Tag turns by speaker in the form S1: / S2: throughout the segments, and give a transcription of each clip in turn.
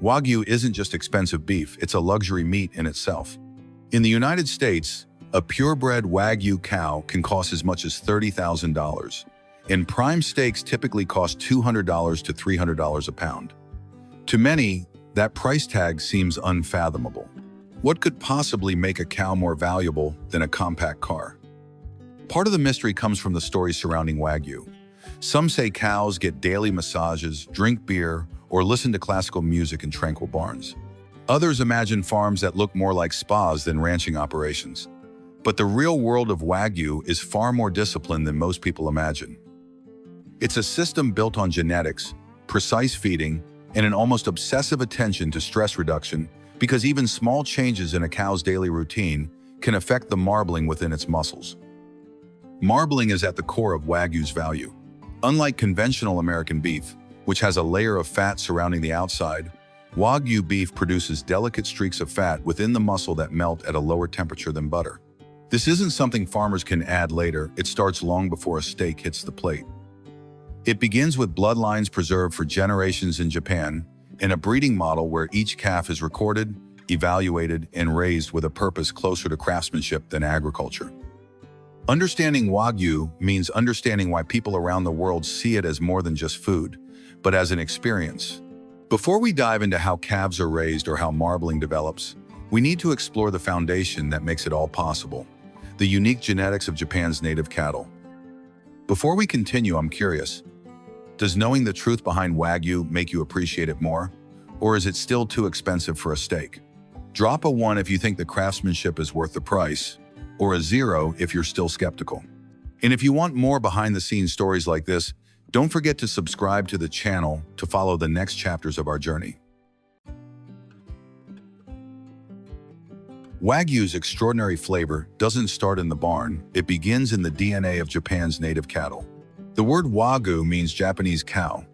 S1: Wagyu isn't just expensive beef, it's a luxury meat in itself. In the United States, a purebred Wagyu cow can cost as much as $30,000, and prime steaks typically cost $200 to $300 a pound. To many, that price tag seems unfathomable. What could possibly make a cow more valuable than a compact car? Part of the mystery comes from the stories surrounding Wagyu. Some say cows get daily massages, drink beer, or listen to classical music in tranquil barns. Others imagine farms that look more like spas than ranching operations. But the real world of Wagyu is far more disciplined than most people imagine. It's a system built on genetics, precise feeding, and an almost obsessive attention to stress reduction, because even small changes in a cow's daily routine can affect the marbling within its muscles. Marbling is at the core of Wagyu's value. Unlike conventional American beef, which has a layer of fat surrounding the outside, Wagyu beef produces delicate streaks of fat within the muscle that melt at a lower temperature than butter. This isn't something farmers can add later, it starts long before a steak hits the plate. It begins with bloodlines preserved for generations in Japan, in a breeding model where each calf is recorded, evaluated, and raised with a purpose closer to craftsmanship than agriculture. Understanding Wagyu means understanding why people around the world see it as more than just food, but as an experience. Before we dive into how calves are raised or how marbling develops, we need to explore the foundation that makes it all possible, the unique genetics of Japan's native cattle. Before we continue, I'm curious, does knowing the truth behind Wagyu make you appreciate it more? Or is it still too expensive for a steak? Drop a 1 if you think the craftsmanship is worth the price, or a 0 if you're still skeptical. And if you want more behind-the-scenes stories like this, don't forget to subscribe to the channel to follow the next chapters of our journey. Wagyu's extraordinary flavor doesn't start in the barn, it begins in the DNA of Japan's native cattle. The word Wagyu means Japanese cow,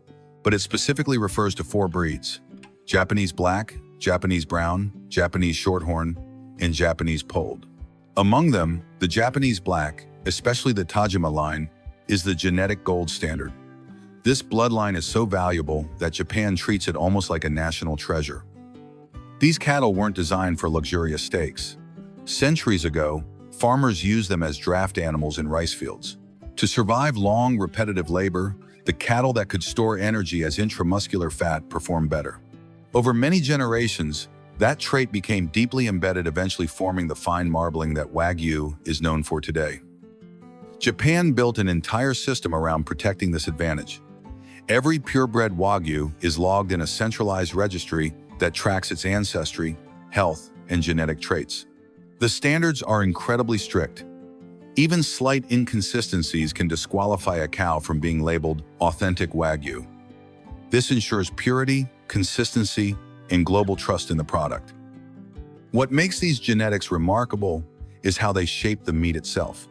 S1: but it specifically refers to 4 breeds: Japanese black, Japanese brown, Japanese shorthorn, and Japanese polled. Among them, the Japanese black, especially the Tajima line, is the genetic gold standard. This bloodline is so valuable that Japan treats it almost like a national treasure. These cattle weren't designed for luxurious steaks. Centuries ago, farmers used them as draft animals in rice fields. To survive long, repetitive labor, the cattle that could store energy as intramuscular fat performed better. Over many generations, that trait became deeply embedded, eventually forming the fine marbling that Wagyu is known for today. Japan built an entire system around protecting this advantage. Every purebred Wagyu is logged in a centralized registry that tracks its ancestry, health, and genetic traits. The standards are incredibly strict. Even slight inconsistencies can disqualify a cow from being labeled authentic Wagyu. This ensures purity, consistency, and global trust in the product. What makes these genetics remarkable is how they shape the meat itself.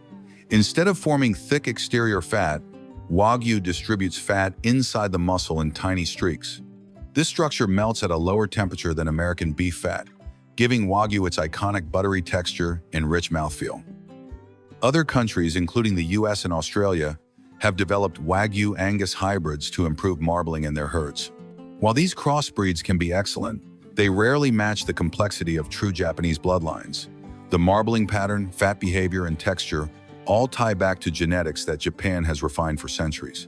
S1: Instead of forming thick exterior fat, Wagyu distributes fat inside the muscle in tiny streaks. This structure melts at a lower temperature than American beef fat, giving Wagyu its iconic buttery texture and rich mouthfeel. Other countries, including the US and Australia, have developed Wagyu Angus hybrids to improve marbling in their herds. While these crossbreeds can be excellent, they rarely match the complexity of true Japanese bloodlines. The marbling pattern, fat behavior, and texture all tie back to genetics that Japan has refined for centuries.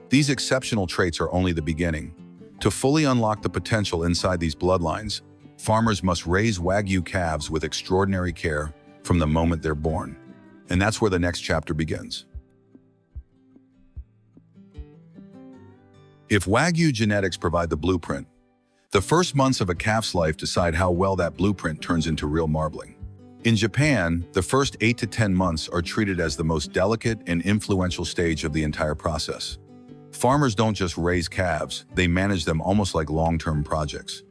S1: These exceptional traits are only the beginning. To fully unlock the potential inside these bloodlines, farmers must raise Wagyu calves with extraordinary care from the moment they're born. And that's where the next chapter begins. If Wagyu genetics provide the blueprint, the first months of a calf's life decide how well that blueprint turns into real marbling. In Japan, the first 8 to 10 months are treated as the most delicate and influential stage of the entire process. Farmers don't just raise calves, they manage them almost like long-term projects.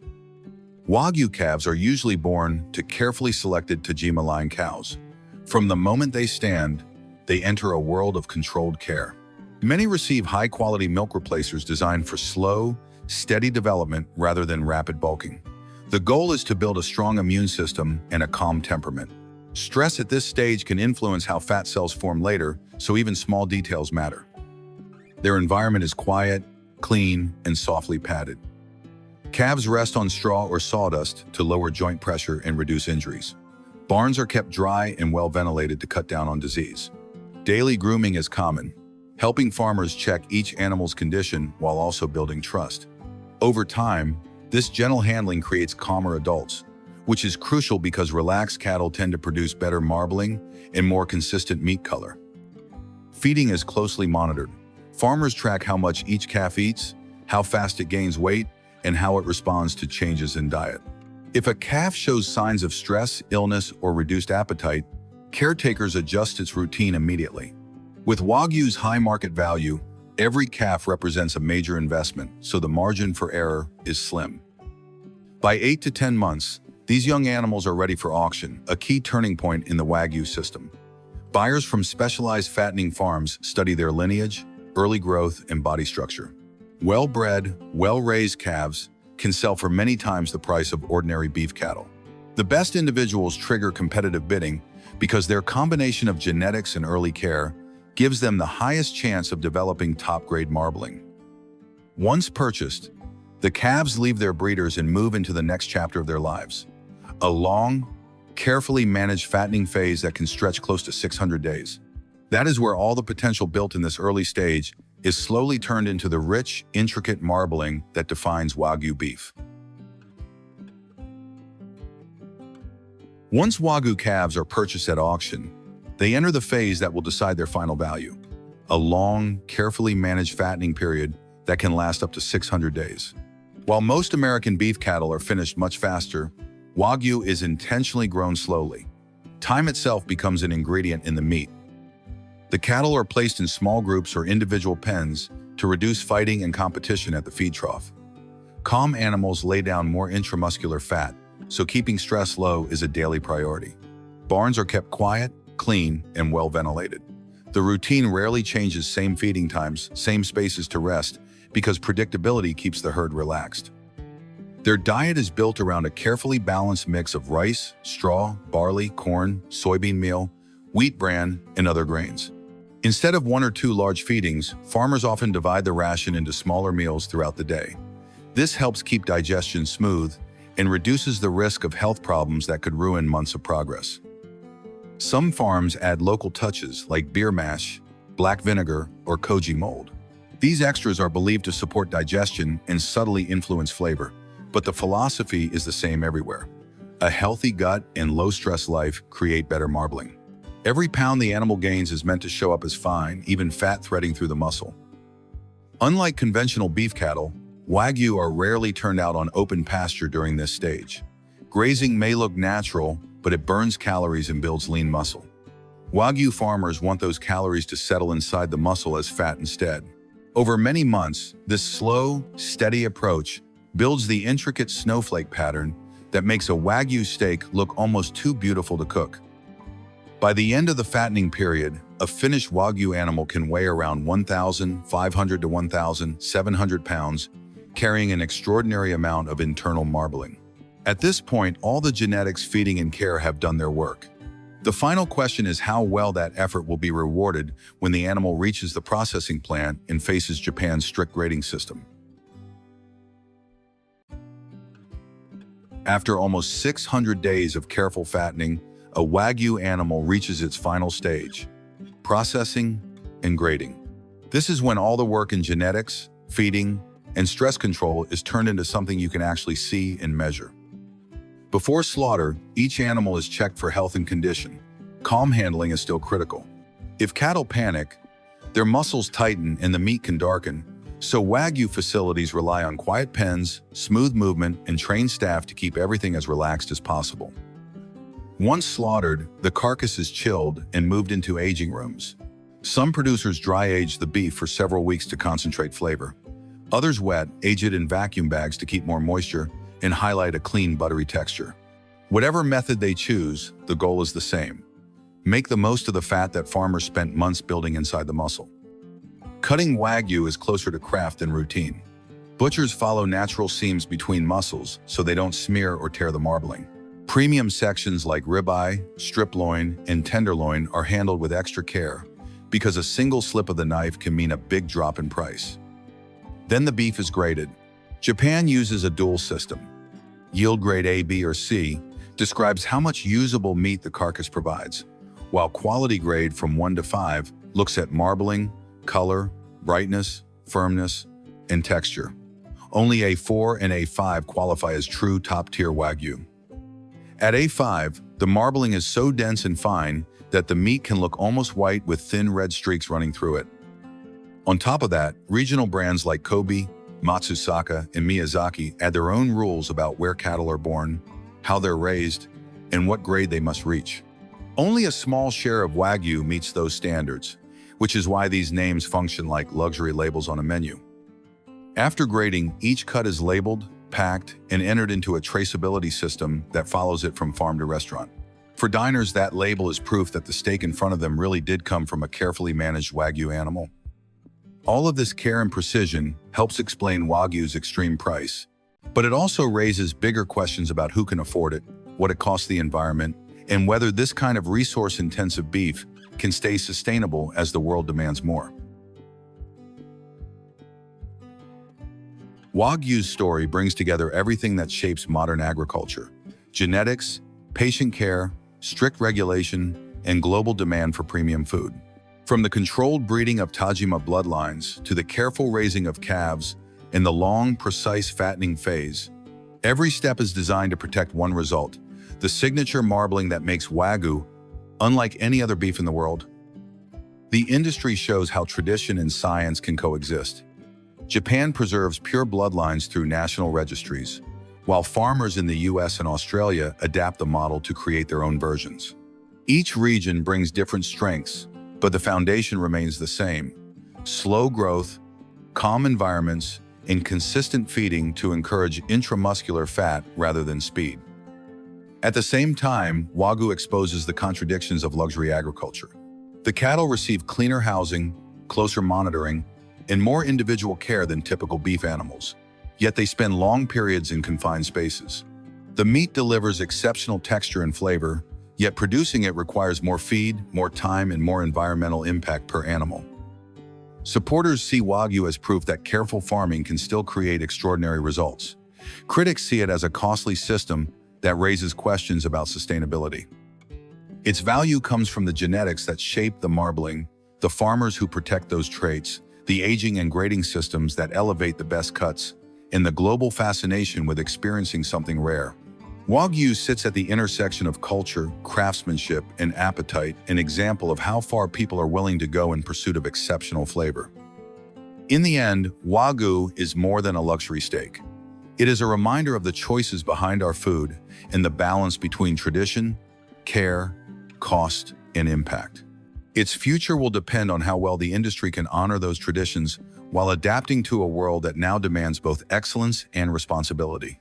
S1: Wagyu calves are usually born to carefully selected Tajima line cows. From the moment they stand, they enter a world of controlled care. Many receive high-quality milk replacers designed for slow, steady development rather than rapid bulking. The goal is to build a strong immune system and a calm temperament. Stress at this stage can influence how fat cells form later, so even small details matter. Their environment is quiet, clean, and softly padded. Calves rest on straw or sawdust to lower joint pressure and reduce injuries. Barns are kept dry and well ventilated to cut down on disease. Daily grooming is common, helping farmers check each animal's condition while also building trust. Over time, this gentle handling creates calmer adults, which is crucial because relaxed cattle tend to produce better marbling and more consistent meat color. Feeding is closely monitored. Farmers track how much each calf eats, how fast it gains weight, and how it responds to changes in diet. If a calf shows signs of stress, illness, or reduced appetite, caretakers adjust its routine immediately. With Wagyu's high market value, every calf represents a major investment, so the margin for error is slim. By 8 to 10 months, these young animals are ready for auction, a key turning point in the Wagyu system. Buyers from specialized fattening farms study their lineage, early growth, and body structure. Well-bred, well-raised calves can sell for many times the price of ordinary beef cattle. The best individuals trigger competitive bidding because their combination of genetics and early care gives them the highest chance of developing top-grade marbling. Once purchased, the calves leave their breeders and move into the next chapter of their lives. A long, carefully managed fattening phase that can stretch close to 600 days. That is where all the potential built in this early stage is slowly turned into the rich, intricate marbling that defines Wagyu beef. Once Wagyu calves are purchased at auction, they enter the phase that will decide their final value. A long, carefully managed fattening period that can last up to 600 days. While most American beef cattle are finished much faster, Wagyu is intentionally grown slowly. Time itself becomes an ingredient in the meat. The cattle are placed in small groups or individual pens to reduce fighting and competition at the feed trough. Calm animals lay down more intramuscular fat, so keeping stress low is a daily priority. Barns are kept quiet, clean, and well ventilated. The routine rarely changes, same feeding times, same spaces to rest, because predictability keeps the herd relaxed. Their diet is built around a carefully balanced mix of rice, straw, barley, corn, soybean meal, wheat bran, and other grains. Instead of 1 or 2 large feedings, farmers often divide the ration into smaller meals throughout the day. This helps keep digestion smooth and reduces the risk of health problems that could ruin months of progress. Some farms add local touches like beer mash, black vinegar, or koji mold. These extras are believed to support digestion and subtly influence flavor, but the philosophy is the same everywhere. A healthy gut and low-stress life create better marbling. Every pound the animal gains is meant to show up as fine, even fat threading through the muscle. Unlike conventional beef cattle, Wagyu are rarely turned out on open pasture during this stage. Grazing may look natural, but it burns calories and builds lean muscle. Wagyu farmers want those calories to settle inside the muscle as fat instead. Over many months, this slow, steady approach builds the intricate snowflake pattern that makes a Wagyu steak look almost too beautiful to cook. By the end of the fattening period, a finished Wagyu animal can weigh around 1,500 to 1,700 pounds, carrying an extraordinary amount of internal marbling. At this point, all the genetics, feeding, and care have done their work. The final question is how well that effort will be rewarded when the animal reaches the processing plant and faces Japan's strict grading system. After almost 600 days of careful fattening, a Wagyu animal reaches its final stage, processing and grading. This is when all the work in genetics, feeding, and stress control is turned into something you can actually see and measure. Before slaughter, each animal is checked for health and condition. Calm handling is still critical. If cattle panic, their muscles tighten and the meat can darken, so Wagyu facilities rely on quiet pens, smooth movement, and trained staff to keep everything as relaxed as possible. Once slaughtered, the carcass is chilled and moved into aging rooms. Some producers dry age the beef for several weeks to concentrate flavor. Others wet, age it in vacuum bags to keep more moisture and highlight a clean, buttery texture. Whatever method they choose, the goal is the same. Make the most of the fat that farmers spent months building inside the muscle. Cutting Wagyu is closer to craft than routine. Butchers follow natural seams between muscles so they don't smear or tear the marbling. Premium sections like ribeye, strip loin, and tenderloin are handled with extra care because a single slip of the knife can mean a big drop in price. Then the beef is graded. Japan uses a dual system. Yield grade A, B, or C describes how much usable meat the carcass provides, while quality grade from 1 to 5 looks at marbling, color, brightness, firmness, and texture. Only A4 and A5 qualify as true top-tier Wagyu. At A5, the marbling is so dense and fine that the meat can look almost white with thin red streaks running through it. On top of that, regional brands like Kobe, Matsusaka, and Miyazaki add their own rules about where cattle are born, how they're raised, and what grade they must reach. Only a small share of Wagyu meets those standards, which is why these names function like luxury labels on a menu. After grading, each cut is labeled, packed, and entered into a traceability system that follows it from farm to restaurant. For diners, that label is proof that the steak in front of them really did come from a carefully managed Wagyu animal. All of this care and precision helps explain Wagyu's extreme price, but it also raises bigger questions about who can afford it, what it costs the environment, and whether this kind of resource-intensive beef can stay sustainable as the world demands more. Wagyu's story brings together everything that shapes modern agriculture: genetics, patient care, strict regulation, and global demand for premium food. From the controlled breeding of Tajima bloodlines to the careful raising of calves in the long, precise fattening phase, every step is designed to protect one result: the signature marbling that makes Wagyu unlike any other beef in the world. The industry shows how tradition and science can coexist. Japan preserves pure bloodlines through national registries, while farmers in the US and Australia adapt the model to create their own versions. Each region brings different strengths, but the foundation remains the same: slow growth, calm environments, and consistent feeding to encourage intramuscular fat rather than speed. At the same time, Wagyu exposes the contradictions of luxury agriculture. The cattle receive cleaner housing, closer monitoring, and more individual care than typical beef animals, yet they spend long periods in confined spaces. The meat delivers exceptional texture and flavor, yet producing it requires more feed, more time, and more environmental impact per animal. Supporters see Wagyu as proof that careful farming can still create extraordinary results. Critics see it as a costly system that raises questions about sustainability. Its value comes from the genetics that shape the marbling, the farmers who protect those traits, the aging and grading systems that elevate the best cuts, and the global fascination with experiencing something rare. Wagyu sits at the intersection of culture, craftsmanship, and appetite, an example of how far people are willing to go in pursuit of exceptional flavor. In the end, Wagyu is more than a luxury steak. It is a reminder of the choices behind our food and the balance between tradition, care, cost, and impact. Its future will depend on how well the industry can honor those traditions while adapting to a world that now demands both excellence and responsibility.